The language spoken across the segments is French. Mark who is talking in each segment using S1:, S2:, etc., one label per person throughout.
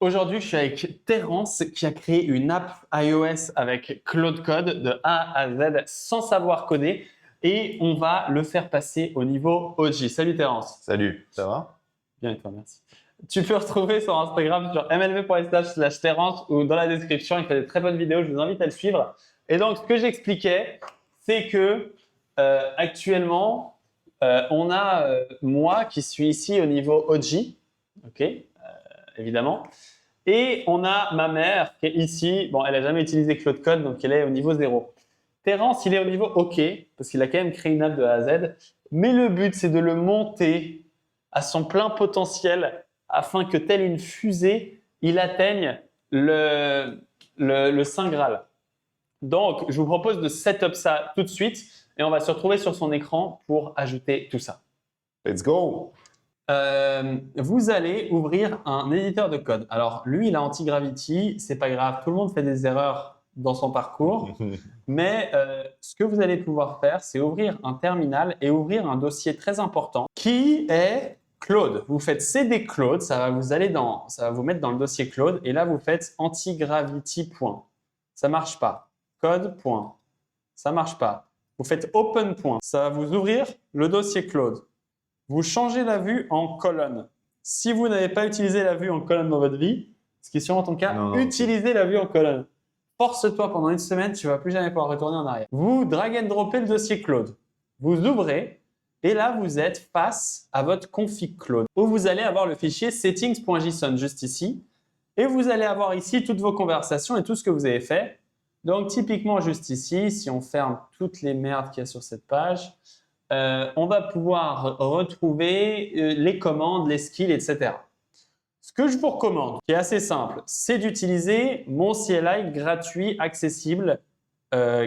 S1: Aujourd'hui, je suis avec Terence qui a créé une app iOS avec Claude Code de A à Z sans savoir coder et on va le faire passer au niveau OG. Salut Terence.
S2: Salut, ça va?
S1: Bien et toi, merci. Tu peux retrouver sur Instagram sur mlv.fr/Terence ou dans la description. Il fait des très bonnes vidéos. Je vous invite à le suivre. Et donc, ce que j'expliquais, c'est que actuellement, on a moi qui suis ici au niveau OG, ok, évidemment. Et on a ma mère qui est ici. Bon, elle n'a jamais utilisé Claude Code, donc elle est au niveau 0. Terence, il est au niveau OK, parce qu'il a quand même créé une app de A à Z. Mais le but, c'est de le monter à son plein potentiel afin que, telle une fusée, il atteigne le Saint Graal. Donc, je vous propose de setup ça tout de suite et on va se retrouver sur son écran pour ajouter tout ça.
S2: Let's go!
S1: Vous allez ouvrir un éditeur de code. Alors, lui, il a Anti-Gravity, c'est pas grave, tout le monde fait des erreurs dans son parcours, mais ce que vous allez pouvoir faire, c'est ouvrir un terminal et ouvrir un dossier très important qui est Claude. Vous faites CD Claude, ça va vous mettre dans le dossier Claude et là, vous faites Anti-Gravity. Ça marche pas. Code. Ça marche pas. Vous faites Open. Ça va vous ouvrir le dossier Claude. Vous changez la vue en colonne. Si vous n'avez pas utilisé la vue en colonne dans votre vie, ce qui est sûrement ton cas, utilisez la vue en colonne. Force-toi pendant une semaine, tu ne vas plus jamais pouvoir retourner en arrière. Vous drag and droppez le dossier Claude. Vous ouvrez et là, vous êtes face à votre config Claude où vous allez avoir le fichier settings.json juste ici et vous allez avoir ici toutes vos conversations et tout ce que vous avez fait. Donc, typiquement, juste ici, si on ferme toutes les merdes qu'il y a sur cette page, on va pouvoir retrouver les commandes, les skills, etc. Ce que je vous recommande, qui est assez simple, c'est d'utiliser mon CLI gratuit, accessible,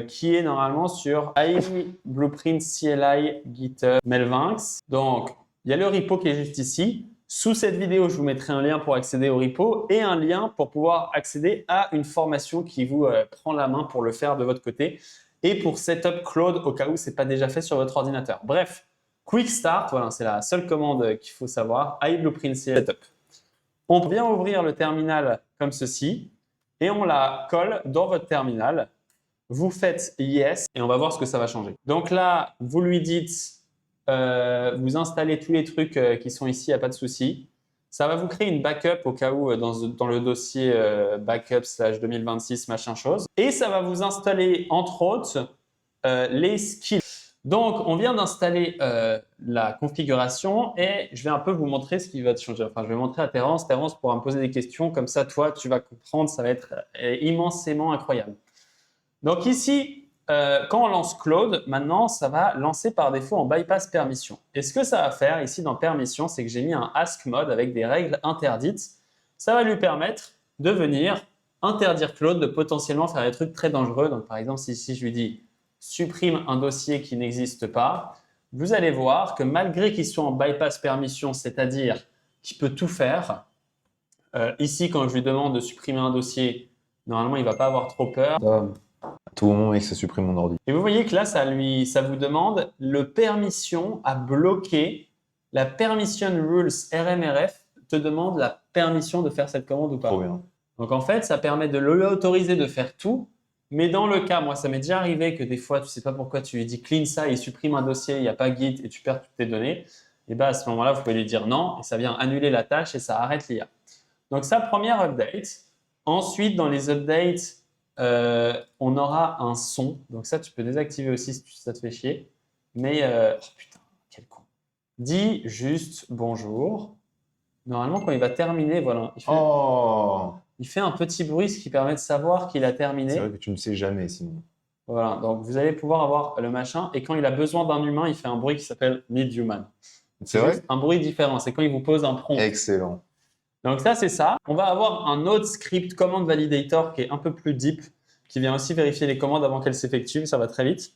S1: qui est normalement sur AI Blueprint CLI GitHub Melvinx. Donc, il y a le repo qui est juste ici. Sous cette vidéo, je vous mettrai un lien pour accéder au repo et un lien pour pouvoir accéder à une formation qui vous prend la main pour le faire de votre côté et pour setup Claude au cas où ce n'est pas déjà fait sur votre ordinateur. Bref, quick start, voilà, c'est la seule commande qu'il faut savoir. AI Blueprint CLI Setup. On vient ouvrir le terminal comme ceci et on la colle dans votre terminal. Vous faites Yes et on va voir ce que ça va changer. Donc là, vous lui dites, vous installez tous les trucs qui sont ici, il n'y a pas de souci. Ça va vous créer une backup au cas où dans le dossier backup/2026 machin chose. Et ça va vous installer entre autres les skills. Donc, on vient d'installer la configuration et je vais un peu vous montrer ce qui va changer. Enfin, je vais montrer à Terence. Terence pourra me poser des questions. Comme ça, toi, tu vas comprendre. Ça va être immensément incroyable. Donc ici, quand on lance Claude, maintenant, ça va lancer par défaut en bypass permission. Et ce que ça va faire ici dans permission, c'est que j'ai mis un ask mode avec des règles interdites. Ça va lui permettre de venir interdire Claude de potentiellement faire des trucs très dangereux. Donc par exemple, si je lui dis supprime un dossier qui n'existe pas, vous allez voir que malgré qu'il soit en bypass permission, c'est-à-dire qu'il peut tout faire, ici, quand je lui demande de supprimer un dossier, normalement, il ne va pas avoir trop peur.
S2: À tout moment, il se supprime mon ordi.
S1: Et vous voyez que là, ça vous demande le permission à bloquer. La permission rules RMRF te demande la permission de faire cette commande ou pas.
S2: Trop bien.
S1: Donc en fait, ça permet de l'autoriser de faire tout. Mais dans le cas, moi, ça m'est déjà arrivé que des fois, tu ne sais pas pourquoi, tu lui dis clean ça, il supprime un dossier, il n'y a pas Git et tu perds toutes tes données. Et bien à ce moment-là, vous pouvez lui dire non et ça vient annuler la tâche et ça arrête l'IA. Donc ça, première update. Ensuite, dans les updates, on aura un son. Donc ça, tu peux désactiver aussi si ça te fait chier. Mais, oh putain, quel con. Dis juste bonjour. Normalement, quand il va terminer, voilà. Il fait un petit bruit, ce qui permet de savoir qu'il a terminé.
S2: C'est vrai que tu ne sais jamais sinon.
S1: Voilà, donc vous allez pouvoir avoir le machin. Et quand il a besoin d'un humain, il fait un bruit qui s'appelle Need Human.
S2: C'est vrai?
S1: Un bruit différent. C'est quand il vous pose un prompt.
S2: Excellent.
S1: Donc ça, c'est ça. On va avoir un autre script command validator qui est un peu plus deep, qui vient aussi vérifier les commandes avant qu'elles s'effectuent. Ça va très vite.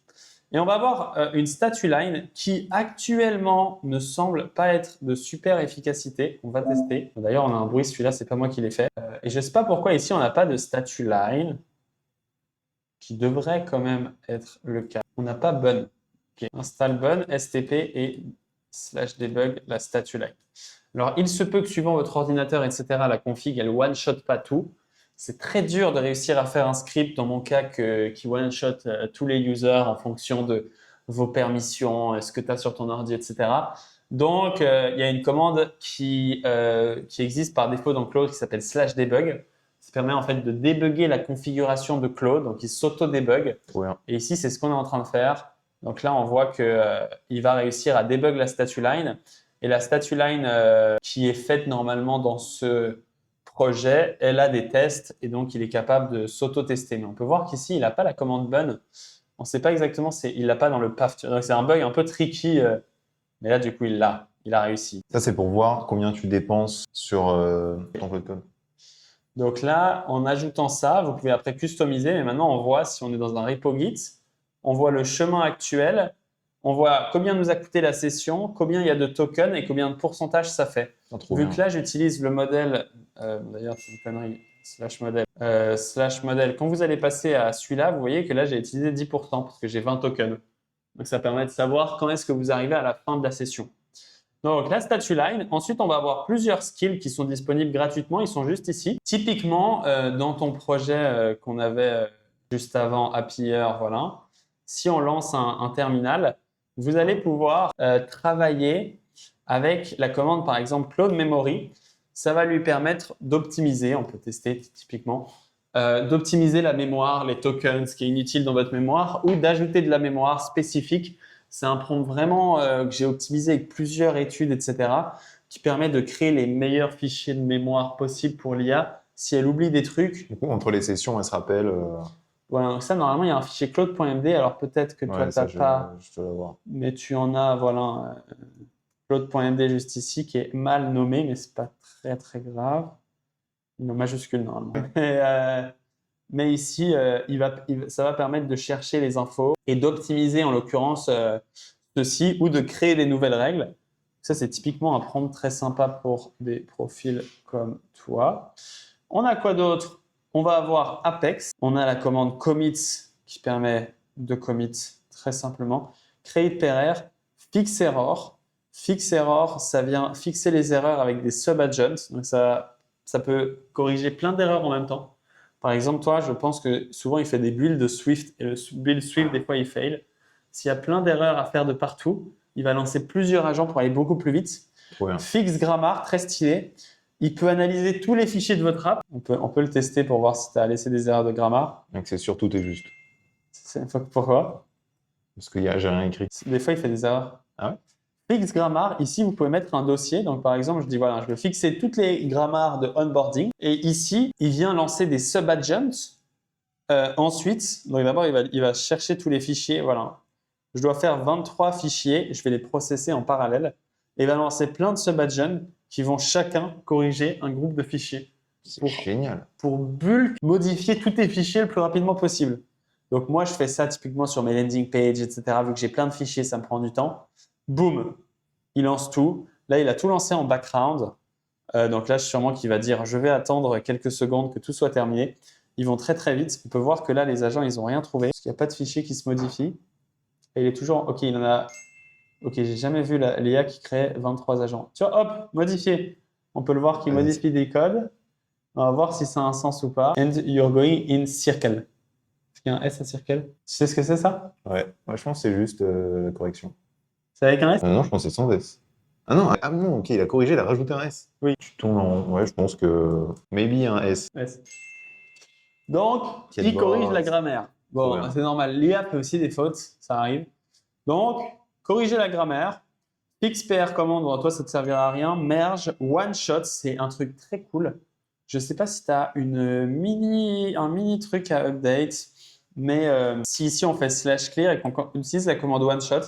S1: Et on va avoir une statue line qui actuellement ne semble pas être de super efficacité. On va tester. D'ailleurs, on a un bruit. Celui-là, c'est pas moi qui l'ai fait. Et je ne sais pas pourquoi ici, on n'a pas de statue line, qui devrait quand même être le cas. On n'a pas bun. Okay. Install bun, stp et /debug la statue line. Alors, il se peut que suivant votre ordinateur, etc., la config, elle one-shot pas tout. C'est très dur de réussir à faire un script, dans mon cas, qui one-shot tous les users en fonction de vos permissions, ce que tu as sur ton ordi, etc. Donc, il y a une commande qui existe par défaut dans Claude qui s'appelle /debug. Ça permet en fait de débugger la configuration de Claude, donc il s'auto-débug.
S2: Trop bien.
S1: Et ici, c'est ce qu'on est en train de faire. Donc là, on voit qu'il va réussir à débug la statue line. Et la statue line qui est faite normalement dans ce projet, elle a des tests et donc il est capable de s'auto-tester. Mais on peut voir qu'ici, il n'a pas la commande bun. On ne sait pas exactement, il l'a pas dans le path. Donc c'est un bug un peu tricky, mais là, du coup, il a réussi.
S2: Ça, c'est pour voir combien tu dépenses sur ton Cloud Code.
S1: Donc là, en ajoutant ça, vous pouvez après customiser. Mais maintenant, on voit si on est dans un repo Git, on voit le chemin actuel, on voit combien nous a coûté la session, combien il y a de tokens et combien de pourcentage ça fait. Vu que là, j'utilise le modèle, d'ailleurs, c'est une connerie, /modèle. Quand vous allez passer à celui-là, vous voyez que là, j'ai utilisé 10% parce que j'ai 20 tokens. Donc, ça permet de savoir quand est-ce que vous arrivez à la fin de la session. Donc, la statue line. Ensuite, on va avoir plusieurs skills qui sont disponibles gratuitement. Ils sont juste ici. Typiquement, dans ton projet qu'on avait juste avant, Happier, voilà. Si on lance un terminal, vous allez pouvoir travailler avec la commande, par exemple, Cloud Memory. Ça va lui permettre d'optimiser, on peut tester typiquement, d'optimiser la mémoire, les tokens, ce qui est inutile dans votre mémoire, ou d'ajouter de la mémoire spécifique. C'est un prompt vraiment que j'ai optimisé avec plusieurs études, etc., qui permet de créer les meilleurs fichiers de mémoire possibles pour l'IA. Si elle oublie des trucs…
S2: Du coup, entre les sessions, elle se rappelle.
S1: Voilà, donc ça, normalement, il y a un fichier cloud.md. Alors peut-être que toi, tu n'as pas,
S2: je dois l'avoir.
S1: mais tu en as, voilà, cloud.md juste ici, qui est mal nommé, mais ce n'est pas très, très grave. Il est en majuscule, normalement. Mais ici, ça va permettre de chercher les infos et d'optimiser, en l'occurrence, ceci ou de créer des nouvelles règles. Ça, c'est typiquement un prompt très sympa pour des profils comme toi. On a quoi d'autre? On va avoir Apex. On a la commande commit qui permet de commit très simplement. Create pair, fix error. Fix error, ça vient fixer les erreurs avec des sub-agents. Donc, ça peut corriger plein d'erreurs en même temps. Par exemple, toi, je pense que souvent, il fait des builds de Swift et le build Swift, des fois, il fail. S'il y a plein d'erreurs à faire de partout, il va lancer plusieurs agents pour aller beaucoup plus vite. Fix grammar, très stylé. Il peut analyser tous les fichiers de votre app. On peut le tester pour voir si tu as laissé des erreurs de grammar.
S2: Donc, c'est sûr, tout est juste.
S1: Pourquoi?
S2: Parce que j'ai rien écrit.
S1: Des fois, il fait des erreurs.
S2: Ah ouais?
S1: Fix grammar, ici, vous pouvez mettre un dossier. Donc, par exemple, je dis, voilà, je veux fixer toutes les grammars de onboarding. Et ici, il vient lancer des sub-agents. Ensuite, donc d'abord, il va chercher tous les fichiers. Voilà. Je dois faire 23 fichiers. Je vais les processer en parallèle. Et il va lancer plein de sub-agents qui vont chacun corriger un groupe de fichiers.
S2: C'est génial.
S1: Pour bulk, modifier tous tes fichiers le plus rapidement possible. Donc, moi, je fais ça typiquement sur mes landing pages, etc. Vu que j'ai plein de fichiers, ça me prend du temps. Boum, il lance tout. Là, il a tout lancé en background. Donc là, sûrement qu'il va dire, je vais attendre quelques secondes que tout soit terminé. Ils vont très, très vite. On peut voir que là, les agents, ils n'ont rien trouvé. Parce qu'il n'y a pas de fichier qui se modifie. Et il est toujours… OK, il en a… OK, j'ai jamais vu l'IA qui crée 23 agents. Tu vois, hop, modifié. On peut le voir qu'il modifie des codes. On va voir si ça a un sens ou pas. And you're going in circle. Est-ce qu'il y a un S à circle? Tu sais ce que c'est, ça?
S2: Ouais, moi, je pense que c'est juste la correction.
S1: C'est avec un S?
S2: Non, je pense que c'est sans S. Ah non, ok, il a corrigé, il a rajouté un S.
S1: Oui.
S2: Tu tournes en… Ouais, je pense que… Maybe un S.
S1: S. Donc, il corrige la grammaire. Bon, c'est normal. L'IA fait aussi des fautes, ça arrive. Donc, corriger la grammaire. Fix PR commande, bon, toi, ça ne te servira à rien. Merge, one shot, c'est un truc très cool. Je ne sais pas si tu as un mini truc à update, mais si ici on fait /clear et qu'on utilise la commande one shot,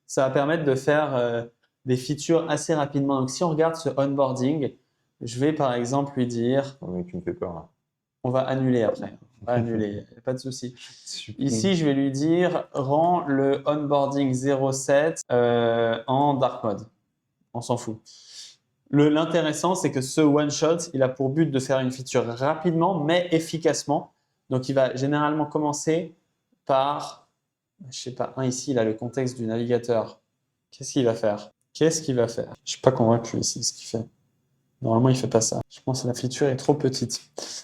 S1: ça va permettre de faire des features assez rapidement. Donc, si on regarde ce onboarding, je vais par exemple lui dire…
S2: Oh, mais tu me fais peur là.
S1: On va annuler après. On va annuler, pas de souci. Ici, je vais lui dire rends le onboarding 07 en dark mode. On s'en fout. L'intéressant, c'est que ce one-shot, il a pour but de faire une feature rapidement, mais efficacement. Donc, il va généralement commencer par, je sais pas, ici, il a le contexte du navigateur. Qu'est-ce qu'il va faire? Qu'est-ce qu'il va faire? Je suis pas convaincu ici ce qu'il fait. Normalement, il fait pas ça. Je pense que la feature est trop petite.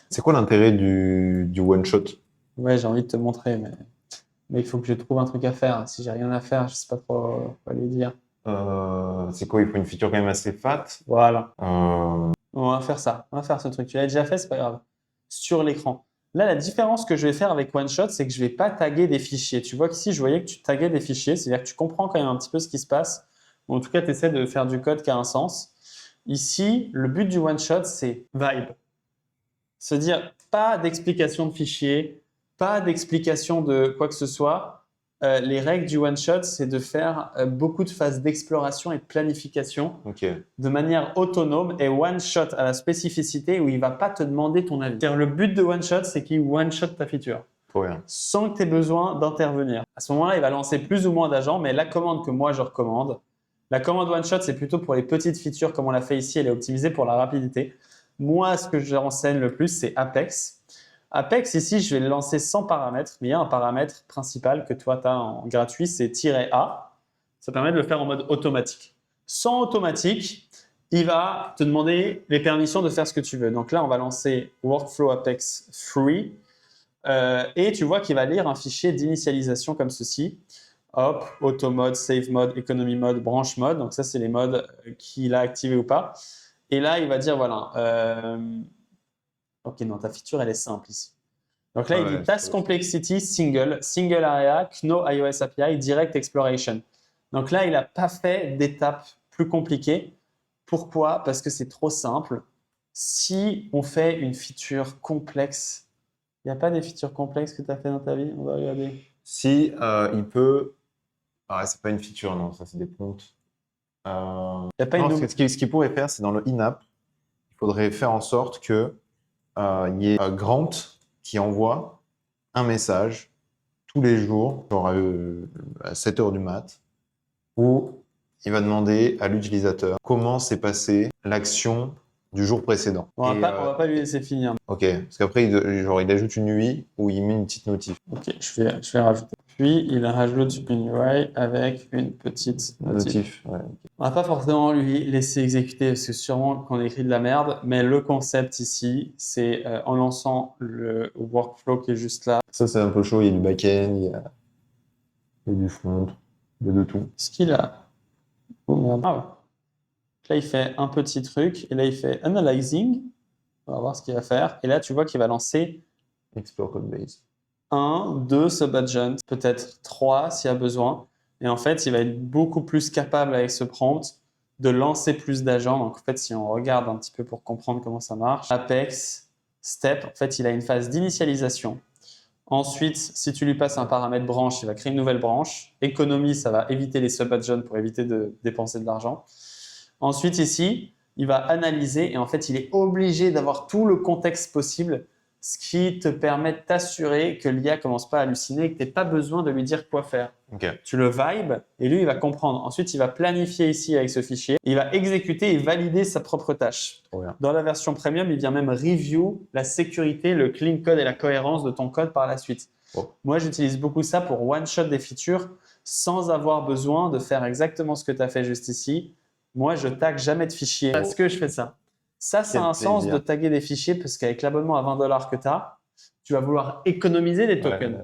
S2: C'est quoi l'intérêt du one-shot?
S1: Ouais, j'ai envie de te montrer, mais il faut que je trouve un truc à faire. Si j'ai rien à faire, je sais pas trop quoi lui dire.
S2: C'est quoi? Il faut une feature quand même assez fat.
S1: Voilà.
S2: Euh,
S1: On va faire ça. On va faire ce truc. Tu l'as déjà fait, c'est pas grave. Sur l'écran. Là, la différence que je vais faire avec OneShot, c'est que je vais pas taguer des fichiers. Tu vois qu'ici, je voyais que tu taguais des fichiers, c'est-à-dire que tu comprends quand même un petit peu ce qui se passe. Ou en tout cas, tu essaies de faire du code qui a un sens. Ici, le but du OneShot, c'est vibe. Se dire pas d'explication de fichiers, pas d'explication de quoi que ce soit. Les règles du one-shot, c'est de faire beaucoup de phases d'exploration et de planification
S2: ok.
S1: de manière autonome et one-shot à la spécificité où il ne va pas te demander ton avis. C'est-à-dire, le but de one-shot, c'est qu'il one-shot ta feature
S2: Trop bien.
S1: sans que tu aies besoin d'intervenir. À ce moment-là, il va lancer plus ou moins d'agents, mais la commande que moi je recommande, la commande one-shot, c'est plutôt pour les petites features comme on l'a fait ici, elle est optimisée pour la rapidité. Moi, ce que je renseigne le plus, c'est Apex. Apex, ici, je vais le lancer sans paramètre, mais il y a un paramètre principal que toi, tu as en gratuit, c'est "-a". Ça permet de le faire en mode automatique. Sans automatique, il va te demander les permissions de faire ce que tu veux. Donc là, on va lancer Workflow Apex Free. Et tu vois qu'il va lire un fichier d'initialisation comme ceci. Hop, Auto Mode, Save Mode, Economy Mode, Branch Mode. Donc ça, c'est les modes qu'il a activés ou pas. Et là, il va dire, voilà... Ok, non, ta feature, elle est simple ici. Donc là, il dit Task Complexity Single Area, Kno iOS API, Direct Exploration. Donc là, il n'a pas fait d'étapes plus compliquées. Pourquoi? Parce que c'est trop simple. Si on fait une feature complexe, il n'y a pas des features complexes que tu as fait dans ta vie? On va regarder.
S2: Si il peut. Ah, c'est pas une feature, non, ça c'est des prompts.
S1: Il y a pas
S2: Non,
S1: une...
S2: ce qu'il pourrait faire, c'est dans le in-app, il faudrait faire en sorte que il y ait Grant qui envoie un message tous les jours, genre à 7 heures du mat, où il va demander à l'utilisateur comment s'est passée l'action du jour précédent.
S1: On va pas lui laisser finir.
S2: Ok, parce qu'après, il ajoute une UI où il met une petite notif.
S1: Ok, je vais rajouter. Puis, il rajoute une UI avec une petite notif.
S2: Ouais.
S1: On va pas forcément lui laisser exécuter parce que sûrement qu'on écrit de la merde, mais le concept ici, c'est en lançant le workflow qui est juste là.
S2: Ça, c'est un peu chaud. Il y a du back-end, il y a du front, il y a de tout.
S1: Ce qu'il a. Oh merde. Ah ouais. Là, il fait un petit truc et là, il fait analyzing. On va voir ce qu'il va faire. Et là, tu vois qu'il va lancer
S2: Explore code base.
S1: 1, 2 sub-agents, peut-être 3 s'il y a besoin. Et en fait, il va être beaucoup plus capable avec ce prompt de lancer plus d'agents. Donc en fait, si on regarde un petit peu pour comprendre comment ça marche, Apex, Step, en fait, il a une phase d'initialisation. Ensuite, si tu lui passes un paramètre branche, il va créer une nouvelle branche. Économie, ça va éviter les sub-agents pour éviter de dépenser de l'argent. Ensuite, ici, il va analyser et en fait, il est obligé d'avoir tout le contexte possible, ce qui te permet de t'assurer que l'IA ne commence pas à halluciner et que tu n'as pas besoin de lui dire quoi faire.
S2: Okay.
S1: Tu le vibes et lui, il va comprendre. Ensuite, il va planifier ici avec ce fichier. Il va exécuter et valider sa propre tâche. Dans la version premium, il vient même review la sécurité, le clean code et la cohérence de ton code par la suite.
S2: Oh.
S1: Moi, j'utilise beaucoup ça pour one-shot des features sans avoir besoin de faire exactement ce que tu as fait juste ici. Moi, je tag jamais de fichiers parce que je fais ça. Ça a un sens de taguer des fichiers parce qu'avec l'abonnement à 20$ que tu as, tu vas vouloir économiser des tokens.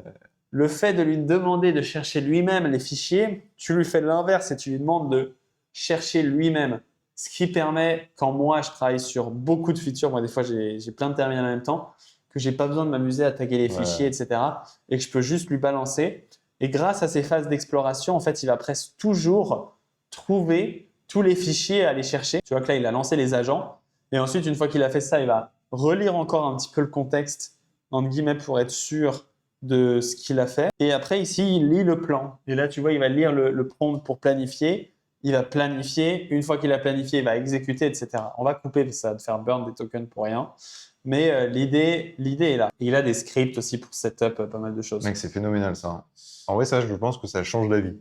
S1: Le fait de lui demander de chercher lui-même les fichiers, tu lui fais l'inverse et tu lui demandes de chercher lui-même. Ce qui permet, quand moi je travaille sur beaucoup de features, moi des fois j'ai plein de terminaux en même temps, que j'ai pas besoin de m'amuser à taguer les fichiers, etc. Et que je peux juste lui balancer. Et grâce à ces phases d'exploration, en fait, il va presque toujours trouver tous les fichiers à aller chercher. Tu vois que là, il a lancé les agents. Et ensuite, une fois qu'il a fait ça, il va relire encore un petit peu le contexte, entre guillemets, pour être sûr de ce qu'il a fait. Et après, ici, il lit le plan. Et là, tu vois, il va lire le prompt pour planifier. Il va planifier. Une fois qu'il a planifié, il va exécuter, etc. On va couper parce que ça va te faire burn des tokens pour rien. Mais l'idée est là. Et il a des scripts aussi pour setup, pas mal de choses.
S2: Mec, c'est phénoménal ça. En vrai, ça, je pense que ça change la vie.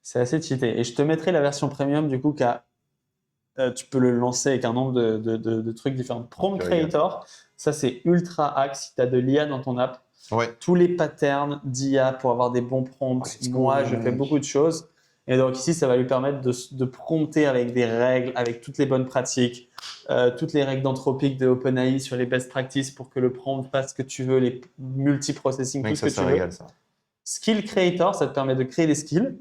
S1: C'est assez cheaté. Et je te mettrai la version premium, du coup, tu peux le lancer avec un nombre de trucs différents. Prompt Creator, ça c'est ultra hack si tu as de l'IA dans ton app.
S2: Ouais.
S1: Tous les patterns d'IA pour avoir des bons prompts. Moi, je fais beaucoup de choses. Et donc ici, ça va lui permettre de prompter avec des règles, avec toutes les bonnes pratiques, toutes les règles d'anthropique de OpenAI sur les best practices pour que le prompt fasse ce que tu veux, les multiprocessing, tout ce que tu veux.
S2: Régale, ça.
S1: Skill Creator, ça te permet de créer des skills.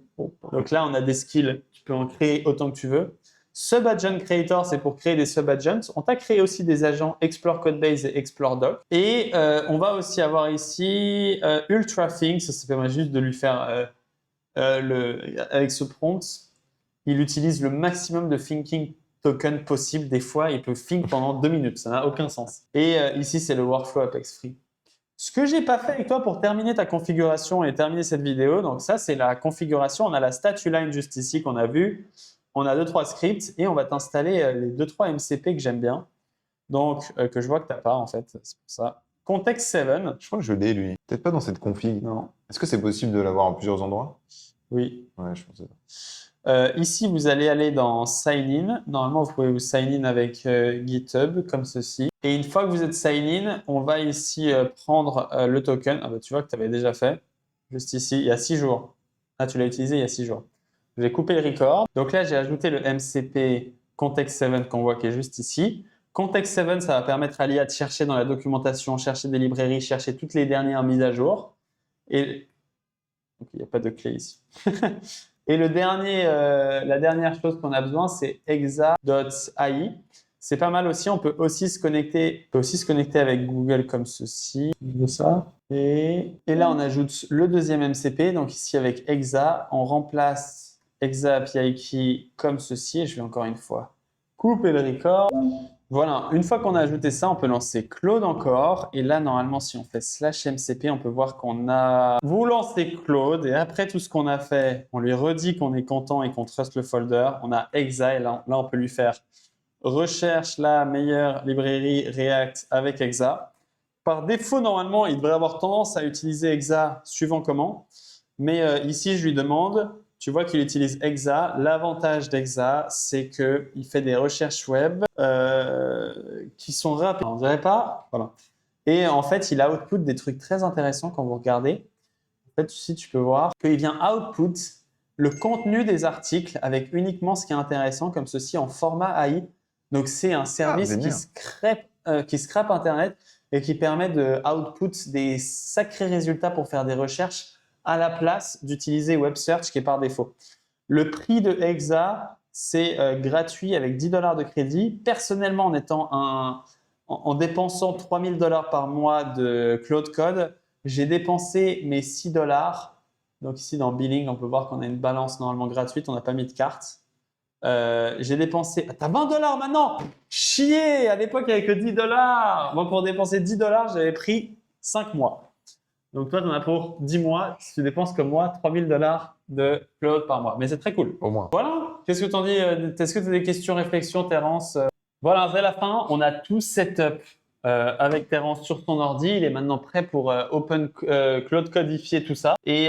S1: Donc là, on a des skills, tu peux en créer autant que tu veux. Sub-Agent Creator, c'est pour créer des sub-agents. On t'a créé aussi des agents Explore Codebase et Explore Doc. Et on va aussi avoir ici Ultra Think, ça permet juste de lui faire avec ce prompt, il utilise le maximum de thinking token possible. Des fois, il peut think pendant 2 minutes. Ça n'a aucun sens. Et ici, c'est le workflow Apex Free. Ce que j'ai pas fait avec toi pour terminer ta configuration et terminer cette vidéo, donc ça, c'est la configuration. On a la statue line juste ici qu'on a vu. On a 2-3 scripts et on va t'installer les 2-3 MCP que j'aime bien. Donc, que je vois que tu n'as pas en fait. C'est pour ça. Context 7.
S2: Je crois que je l'ai, lui. Peut-être pas dans cette config.
S1: Non.
S2: Est-ce que c'est possible de l'avoir en plusieurs endroits?
S1: Oui.
S2: Ouais, je pensais ça.
S1: Ici, vous allez aller dans Sign In. Normalement, vous pouvez vous sign in avec GitHub, comme ceci. Et une fois que vous êtes sign in, on va ici prendre le token. Ah bah, tu vois que tu avais déjà fait. Juste ici, il y a 6 jours. Ah, tu l'as utilisé il y a 6 jours. Je vais couper le record. Donc là, j'ai ajouté le MCP Context 7 qu'on voit qui est juste ici. Context 7, ça va permettre à l'IA de chercher dans la documentation, chercher des librairies, chercher toutes les dernières mises à jour. Et donc, il n'y a pas de clé ici. Et la dernière chose qu'on a besoin, c'est exa.ai. C'est pas mal aussi. On peut aussi se connecter avec Google comme ceci. Et là, on ajoute le deuxième MCP. Donc ici, avec exa, on remplace exa API key comme ceci. Et je vais encore une fois couper le record. Voilà, une fois qu'on a ajouté ça, on peut lancer Claude encore. Et là, normalement, si on fait /MCP, on peut voir qu'on a... Vous lancez Claude et après tout ce qu'on a fait, on lui redit qu'on est content et qu'on trust le folder. On a exa et là, on peut lui faire recherche la meilleure librairie React avec exa. Par défaut, normalement, il devrait avoir tendance à utiliser exa suivant comment. Mais ici, je lui demande... Tu vois qu'il utilise exa. L'avantage d'exa, c'est qu'il fait des recherches web qui sont rapides. On dirait pas. Voilà. Et en fait, il output des trucs très intéressants quand vous regardez. En fait, ici, tu peux voir qu'il vient output le contenu des articles avec uniquement ce qui est intéressant, comme ceci en format AI. Donc, c'est un service qui scrape Internet et qui permet de output des sacrés résultats pour faire des recherches à la place d'utiliser Web Search qui est par défaut. Le prix de exa, c'est gratuit avec $10 de crédit. Personnellement, en dépensant $3000 par mois de Claude Code, j'ai dépensé mes $6. Donc ici, dans Billing, on peut voir qu'on a une balance normalement gratuite. On n'a pas mis de carte. J'ai dépensé... T'as $20 maintenant! Chier! À l'époque, il n'y avait que $10. Moi, pour dépenser $10, j'avais pris 5 mois. Donc, toi, tu en as pour 10 mois. Si tu dépenses comme moi, $3000 de Claude par mois. Mais c'est très cool.
S2: Au moins.
S1: Voilà. Qu'est-ce que tu en dis? Est-ce que tu as des questions, réflexions, Terence? Voilà, c'est la fin. On a tout setup avec Terence sur son ordi. Il est maintenant prêt pour Claude codifier tout ça. Et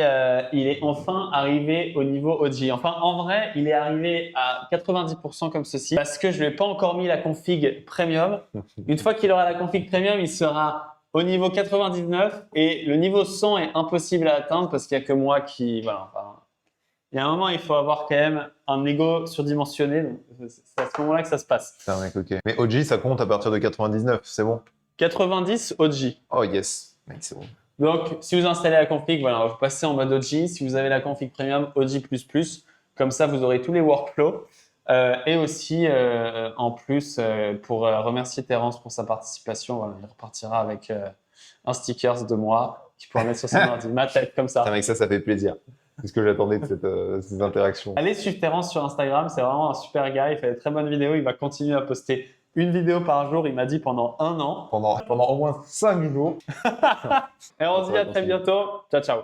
S1: il est enfin arrivé au niveau OG. Enfin, en vrai, il est arrivé à 90% comme ceci parce que je ne lui ai pas encore mis la config premium. Une fois qu'il aura la config premium, il sera au niveau 99 et le niveau 100 est impossible à atteindre parce qu'il n'y a que moi qui… Voilà, enfin, il y a un moment, il faut avoir quand même un ego surdimensionné. Donc c'est à ce moment-là que ça se passe.
S2: C'est un mec, ok. Mais OG, ça compte à partir de 99, c'est bon?
S1: 90 OG.
S2: Oh yes, mec, c'est bon.
S1: Donc, si vous installez la config, voilà, vous passez en mode OG. Si vous avez la config premium, OG++, comme ça, vous aurez tous les workflows. Et aussi, en plus, pour remercier Terence pour sa participation, voilà, il repartira avec un sticker de moi qui pourra mettre sur son ordi, ma tête, comme ça.
S2: Putain, mec, ça fait plaisir. C'est ce que j'attendais de ces interactions.
S1: Allez suivre Terence sur Instagram, c'est vraiment un super gars, il fait de très bonnes vidéos, il va continuer à poster une vidéo par jour, il m'a dit pendant 1 an.
S2: Pendant au moins 5 jours.
S1: Et on se dit à très bientôt. Ciao, ciao.